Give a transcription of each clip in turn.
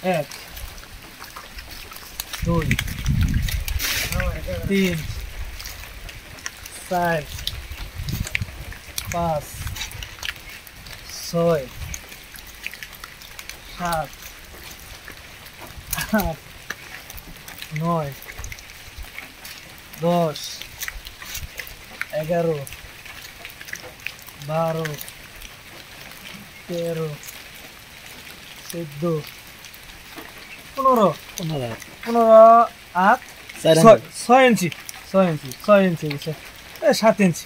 এক, দুই, তিন, চার, পাঁচ, ছয়, সাত, আট, নয়, 10, 11, 12, 13, 14, 15, 8, 6 ইঞ্চি, 7 ইঞ্চি।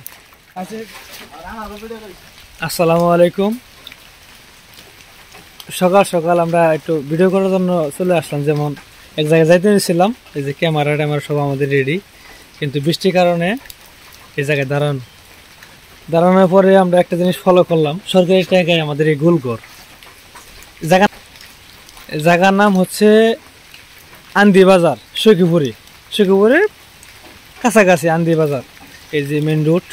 আসসালামু আলাইকুম। সকাল সকাল আমরা একটু ভিডিও করার জন্য চলে আসলাম, যেমন এক জায়গায় যাইতে নিয়েছিলাম। এই যে ক্যামেরা ট্যামেরা সব আমাদের রেডি, কিন্তু বৃষ্টির কারণে এই জায়গায় দাঁড়ানোর পরে আমরা একটা জিনিস ফলো করলাম। সরকারি টাকায় আমাদের এই গোলঘর জায়গার নাম হচ্ছে আন্দি বাজার, সখীপুরের কাছাকাছি আন্দি বাজার। এই যে মেন রোড,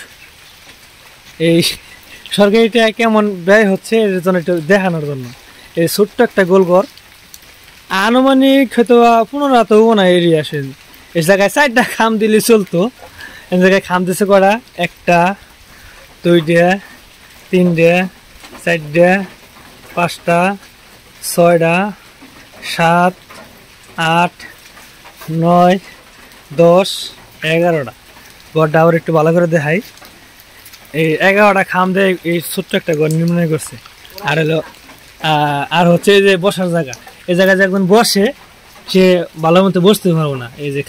এই সরকারি টাকা কেমন ব্যয় হচ্ছে এর জন্য একটু দেখানোর জন্য। এই ছোট্ট একটা গোলঘর, আনুমানিক হয়তো 15 হবো না এরিয়া। এই জায়গায় 4টা খাম দিলে চলতো। এই জায়গায় খাম দিছে করা 1টা, 2টা, 3টা, 4টা, 5টা, 6টা, 7, 8, 9, 10, 11টা। ঘরটা আবার একটু ভালো করে দেখাই। এই 11টা খাম দিয়ে এই ছোট্ট একটা ঘর নির্মাণ করছে। আর হচ্ছে এই যে বসার জায়গা, এই জায়গায় যে একজন বসে সে ভালো মতো বসতে পারবো না। এই যে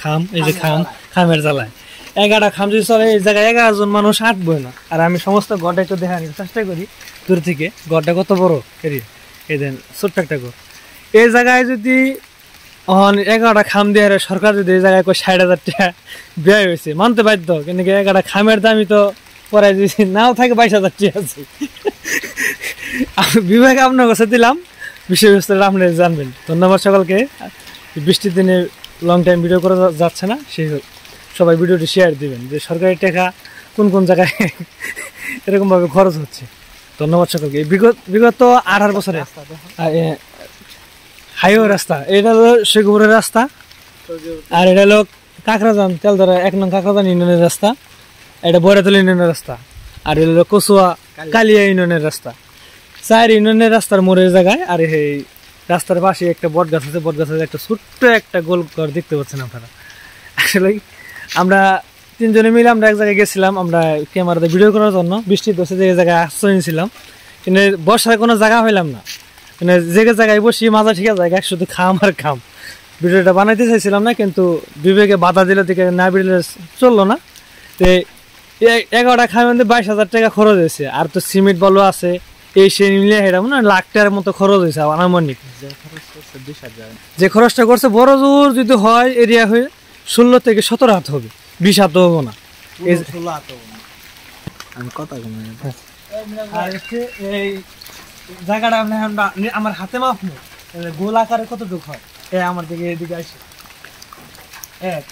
খামের জ্বালায় 11টা খাম যদি চলে, এই জায়গায় 11 জন মানুষ আটবই না। আর আমি সমস্ত ঘরটা একটু দেখানোর চেষ্টা করি দূর থেকে। ঘরটা কত বড় এরিয়া, এই দেন ছোট্ট একটা ঘর। এই জায়গায় যদি 11টা খাম দিয়ে সরকার যদি এই জায়গায় 60,000 টাকা ব্যয় হয়েছে, মানতে বাধ্য। কিন্তু 11টা খামের দামই তো পরে যদি নাও থাকে 22,000 টাকা আছে। বিভাগে আপনার কাছে দিলাম, বিষয়বস্তুটা আপনি জানবেন। ধন্যবাদ সকলকে। বৃষ্টির দিনে লং টাইম ভিডিও করা যাচ্ছে না, সেই সবাই ভিডিওটি শেয়ার দিবেন যে সরকারি টাকা কোন কোন জায়গায় এরকমভাবে খরচ হচ্ছে। ধন্যবাদ সকলকে। বিগত 18 বছরে হাইওয়ে রাস্তা, এটা হলো শেখপুরের রাস্তা, আর এটা হলো কাকরাজান তেলধরা 1 নং কাকরাজান ইউনিয়নের রাস্তা, এটা বড়াতলা ইউনিয়নের রাস্তা, আর এটা হলো কচুয়া কালিয়া ইউনিয়নের রাস্তা। 4 ইউনিয়নের রাস্তার মোড়ের জায়গায়। আর এই রাস্তার পাশে একটা বট গাছ আছে, বট গাছের একটা ছোট্ট একটা গোল ঘর দেখতে পাচ্ছেন আপনারা। আসলে আমরা 3 জনে মিলে আমরা এক জায়গায় গেছিলাম, আমরা ক্যামেরাতে ভিডিও করার জন্য। বৃষ্টির দোষে যে জায়গায় আশ্রয় নিয়েছিলাম, কিন্তু বসার কোনো জায়গা হইলাম না। মানে যে জায়গায় বসি মাজা ঠিক জায়গা শুধু খাম আর খাম। ভিডিওটা বানাইতে চাইছিলাম না, কিন্তু বিবেকে বাধা দিলে দিকে না বেরোলে চললো না। তো 11টা খামের মধ্যে 22,000 টাকা খরচ হয়েছে। আর তো সিমেন্ট বলো আছে, এই সে মিলিয়ে এটা মনে হয় লাখ টাকার মতো খরচ হয়েছে আনুমানিক। যে খরচটা করছে বড় জোর যদি হয় এরিয়া হয়ে 16 থেকে 17 হাত হবে, 20 হাত হবো না। এই জায়গাটা আমার হাতে মাপ নেই, গোল আকারে কতটুকু হয়। আমার দিকে এদিকে আসে 1,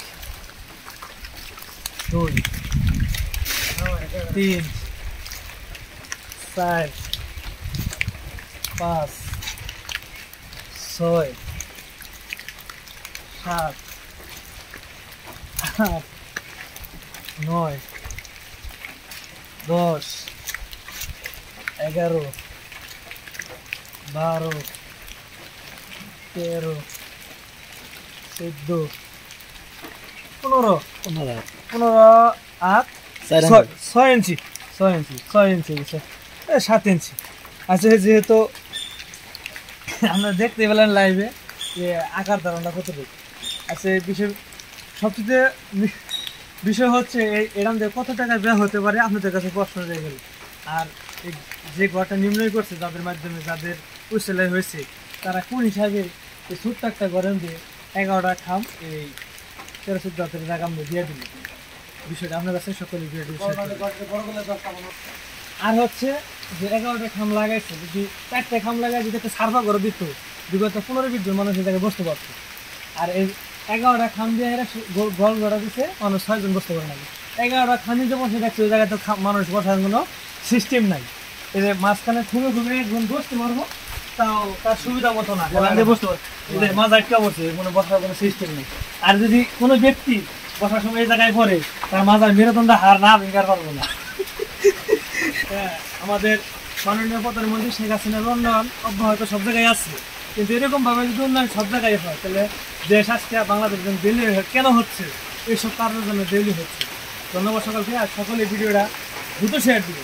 2, 3, 4, 5, 6, 7, 8, 9, 10, 11, 12, 13, 14, 15, 8, 6 ইঞ্চি, 7 ইঞ্চি। আচ্ছা, যেহেতু আমরা দেখতে পেলেন লাইভে যে আকার ধারণা কতটুকু আছে। সবচেয়ে বিষয় হচ্ছে এরকম যে কত টাকা ব্যয় হতে পারে আপনাদের কাছে প্রশ্ন রয়ে গেল। আর যে ঘরটা নির্ণয় করছে, যাদের মাধ্যমে যাদের উচ্চলাই হয়েছে, তারা কোন হিসাবে এই ছোট্ট একটা ঘরের দিয়ে 11টা খাম এই 13-14 হাতের জায়গা আমরা দিয়ে দিল। বিষয়টা আপনার কাছে সকলে আর হচ্ছে যে 11টা খাম লাগাইছে, যদি 4টা খাম লাগাই যদি একটা সার্ভা করে দিত, বিগত 15-20 জন মানুষ এই জায়গায় বসতে পারত। আর এই 11টা খাম দিয়ে গোল গড়া দিচ্ছে, মানুষ 6 জন বসতে পারে না। 11টা খামি যে বসে দেখছে ওই জায়গায় তো মানুষ বসার কোনো সিস্টেম নাই। এই যে মাঝখানে খুবই একজন বসতে পারবো, রাস্তাও তার সুবিধা মতো না, মাঝে আটকা পড়ছে, কোনো বসার কোনো সিস্টেম নেই। আর যদি কোনো ব্যক্তি বসার সময় এই জায়গায় পড়ে, তার মাথার মেরুদণ্ড হার না ভেঙে পারবো না। আমাদের মাননীয় প্রধানমন্ত্রী শেখ হাসিনার উন্নয়ন অব্যাহত সব জায়গায় আছে, কিন্তু এরকম ভাবে যদি উন্নয়ন সব জায়গায় হয়, তাহলে দেশ আজকে বাংলাদেশ দিল্লি কেন হচ্ছে, এইসব কারণের জন্য দিল্লি হচ্ছে। ধন্যবাদ সকলকে, আর সকলে ভিডিওটা দ্রুত শেয়ার দিবে।